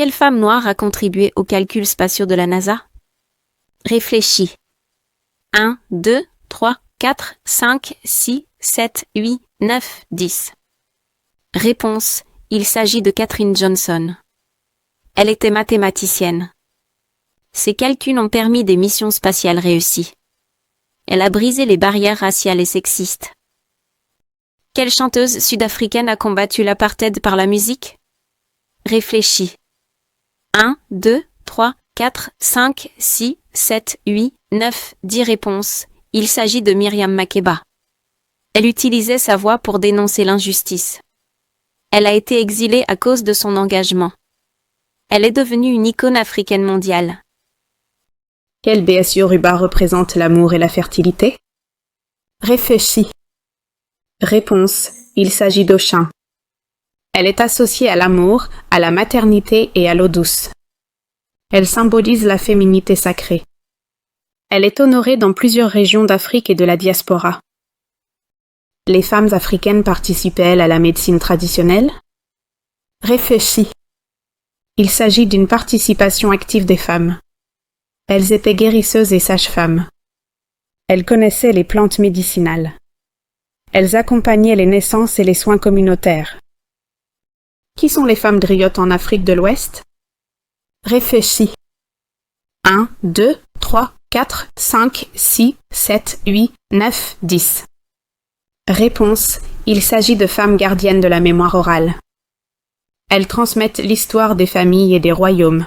Quelle femme noire a contribué aux calculs spatiaux de la NASA? Réfléchis. 1, 2, 3, 4, 5, 6, 7, 8, 9, 10. Réponse. Il s'agit de Katherine Johnson. Elle était mathématicienne. Ses calculs ont permis des missions spatiales réussies. Elle a brisé les barrières raciales et sexistes. Quelle chanteuse sud-africaine a combattu l'apartheid par la musique? Réfléchis. 1, 2, 3, 4, 5, 6, 7, 8, 9, 10 réponses. Il s'agit de Miriam Makeba. Elle utilisait sa voix pour dénoncer l'injustice. Elle a été exilée à cause de son engagement. Elle est devenue une icône africaine mondiale. Quel BS Yoruba représente l'amour et la fertilité? Réfléchis. Réponse. Il s'agit d'Oshin. Elle est associée à l'amour, à la maternité et à l'eau douce. Elle symbolise la féminité sacrée. Elle est honorée dans plusieurs régions d'Afrique et de la diaspora. Les femmes africaines participaient-elles à la médecine traditionnelle? Réfléchis. Il s'agit d'une participation active des femmes. Elles étaient guérisseuses et sages-femmes. Elles connaissaient les plantes médicinales. Elles accompagnaient les naissances et les soins communautaires. Qui sont les femmes griottes en Afrique de l'Ouest? Réfléchis. 1, 2, 3, 4, 5, 6, 7, 8, 9, 10. Réponse. Il s'agit de femmes gardiennes de la mémoire orale. Elles transmettent l'histoire des familles et des royaumes.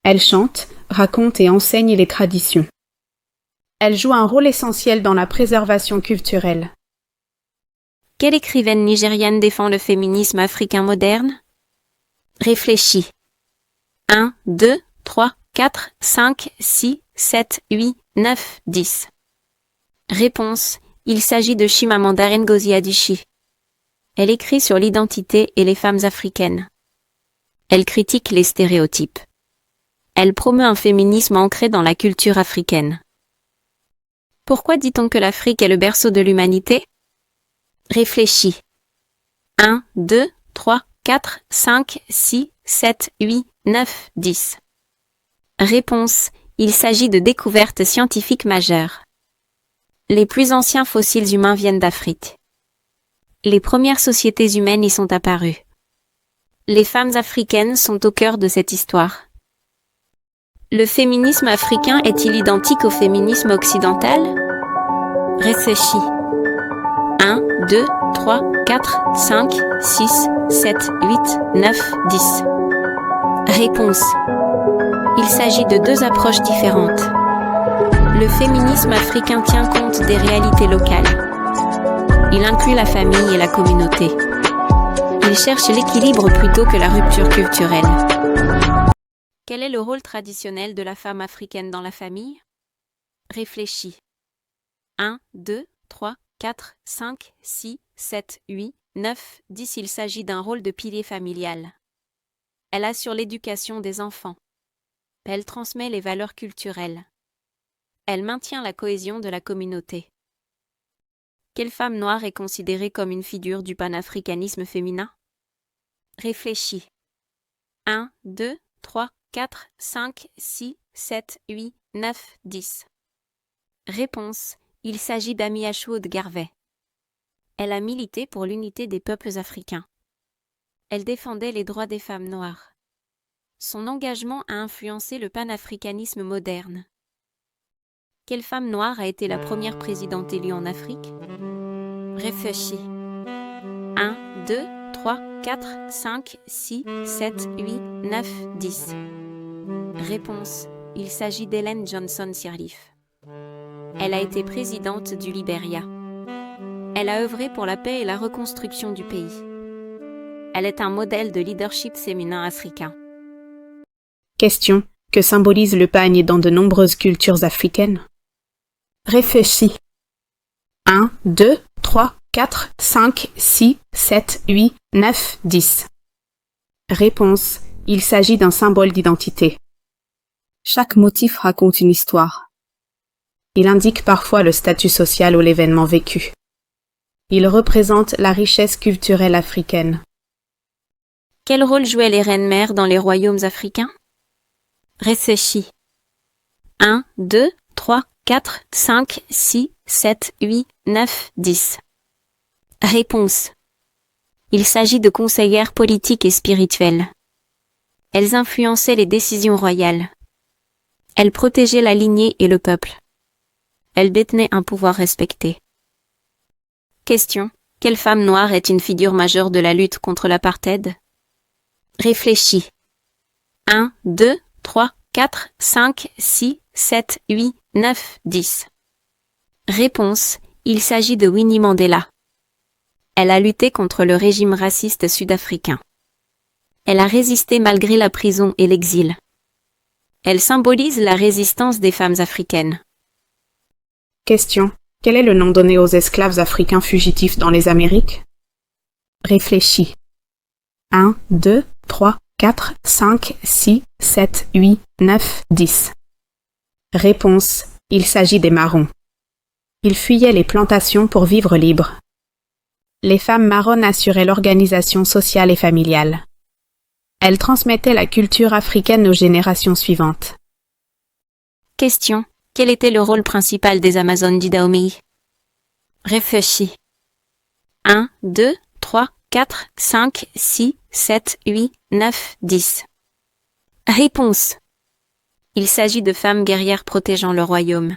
Elles chantent, racontent et enseignent les traditions. Elles jouent un rôle essentiel dans la préservation culturelle. Quelle écrivaine nigériane défend le féminisme africain moderne? Réfléchis. 1, 2, 3, 4, 5, 6, 7, 8, 9, 10. Réponse. Il s'agit de Chimamanda Ngozi Adichie. Elle écrit sur l'identité et les femmes africaines. Elle critique les stéréotypes. Elle promeut un féminisme ancré dans la culture africaine. Pourquoi dit-on que l'Afrique est le berceau de l'humanité? Réfléchis. 1, 2, 3, 4, 5, 6, 7, 8, 9, 10. Réponse. Il s'agit de découvertes scientifiques majeures. Les plus anciens fossiles humains viennent d'Afrique. Les premières sociétés humaines y sont apparues. Les femmes africaines sont au cœur de cette histoire. Le féminisme africain est-il identique au féminisme occidental? Réfléchis. 1, 2, 3, 4, 5, 6, 7, 8, 9, 10. Réponse. Il s'agit de deux approches différentes. Le féminisme africain tient compte des réalités locales. Il inclut la famille et la communauté. Il cherche l'équilibre plutôt que la rupture culturelle. Quel est le rôle traditionnel de la femme africaine dans la famille? Réfléchis. 1, 2, 3, 4, 5, 6, 7, 8, 9, 10. Il s'agit d'un rôle de pilier familial. Elle assure l'éducation des enfants. Elle transmet les valeurs culturelles. Elle maintient la cohésion de la communauté. Quelle femme noire est considérée comme une figure du panafricanisme féminin? Réfléchis. 1, 2, 3, 4, 5, 6, 7, 8, 9, 10. Réponse. Il s'agit d'Amy Ashwood Garvey. Elle a milité pour l'unité des peuples africains. Elle défendait les droits des femmes noires. Son engagement a influencé le panafricanisme moderne. Quelle femme noire a été la première présidente élue en Afrique? Réfléchis. 1, 2, 3, 4, 5, 6, 7, 8, 9, 10. Réponse. Il s'agit d'Ellen Johnson Sirleaf. Elle a été présidente du Libéria. Elle a œuvré pour la paix et la reconstruction du pays. Elle est un modèle de leadership féminin africain. Question. Que symbolise le pagne dans de nombreuses cultures africaines? Réfléchis. 1, 2, 3, 4, 5, 6, 7, 8, 9, 10. Réponse. Il s'agit d'un symbole d'identité. Chaque motif raconte une histoire. Il indique parfois le statut social ou l'événement vécu. Il représente la richesse culturelle africaine. Quel rôle jouaient les reines-mères dans les royaumes africains? Réfléchis. 1, 2, 3, 4, 5, 6, 7, 8, 9, 10. Réponse. Il s'agit de conseillères politiques et spirituelles. Elles influençaient les décisions royales. Elles protégeaient la lignée et le peuple. Elles détenaient un pouvoir respecté. Question. Quelle femme noire est une figure majeure de la lutte contre l'apartheid? Réfléchis. 1, 2, 3, 4, 5, 6, 7, 8, 9, 10. Réponse. Il s'agit de Winnie Mandela. Elle a lutté contre le régime raciste sud-africain. Elle a résisté malgré la prison et l'exil. Elle symbolise la résistance des femmes africaines. Question. Quel est le nom donné aux esclaves africains fugitifs dans les Amériques? Réfléchis. 1, 2, 3, 4, 5, 6, 7, 8, 9, 10. Réponse. Il s'agit des marrons. Ils fuyaient les plantations pour vivre libres. Les femmes marronnes assuraient l'organisation sociale et familiale. Elles transmettaient la culture africaine aux générations suivantes. Question. Quel était le rôle principal des Amazones du Dahomey? Réfléchis. 1, 2, 3, 4, 5, 6, 7, 8, 9, 10. Réponse. Il s'agit de femmes guerrières protégeant le royaume.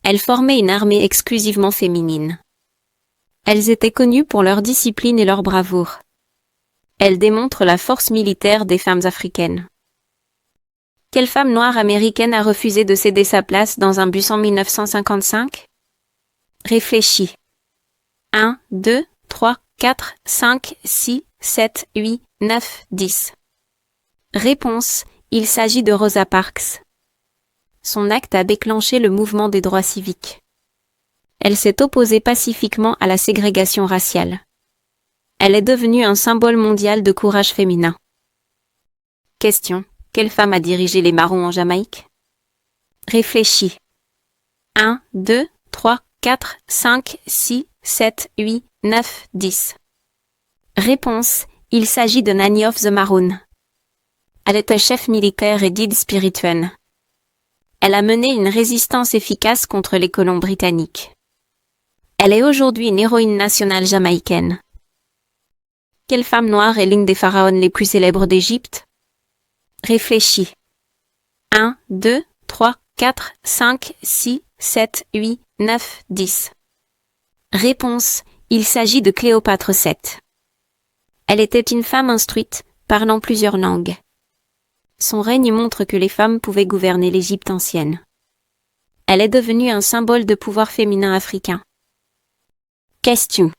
Elles formaient une armée exclusivement féminine. Elles étaient connues pour leur discipline et leur bravoure. Elles démontrent la force militaire des femmes africaines. Quelle femme noire américaine a refusé de céder sa place dans un bus en 1955? Réfléchis. 1, 2, 3, 4, 5, 6, 7, 8, 9, 10. Réponse. Il s'agit de Rosa Parks. Son acte a déclenché le mouvement des droits civiques. Elle s'est opposée pacifiquement à la ségrégation raciale. Elle est devenue un symbole mondial de courage féminin. Question. Quelle femme a dirigé les Marrons en Jamaïque? Réfléchis. 1, 2, 3, 4, 5, 6, 7, 8, 9, 10. Réponse. Il s'agit de Nanny of the Maroon. Elle était chef militaire et guide spirituel. Elle a mené une résistance efficace contre les colons britanniques. Elle est aujourd'hui une héroïne nationale jamaïcaine. Quelle femme noire est l'une des pharaons les plus célèbres d'Égypte? Réfléchis. 1, 2, 3, 4, 5, 6, 7, 8, 9, 10. Réponse. Il s'agit de Cléopâtre VII. Elle était une femme instruite, parlant plusieurs langues. Son règne montre que les femmes pouvaient gouverner l'Égypte ancienne. Elle est devenue un symbole de pouvoir féminin africain. Question.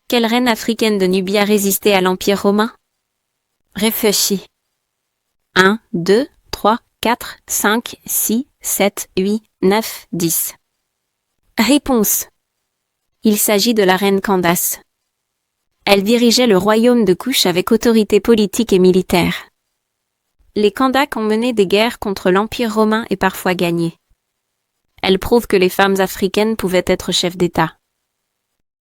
Quelle reine africaine de Nubie a résisté à l'Empire romain? Réfléchis. 1, 2, 3, 4, 5, 6, 7, 8, 9, 10. Réponse. Il s'agit de la reine Candace. Elle dirigeait le royaume de Couche avec autorité politique et militaire. Les Kandak ont mené des guerres contre l'Empire romain et parfois gagné. Elle prouve que les femmes africaines pouvaient être chefs d'État.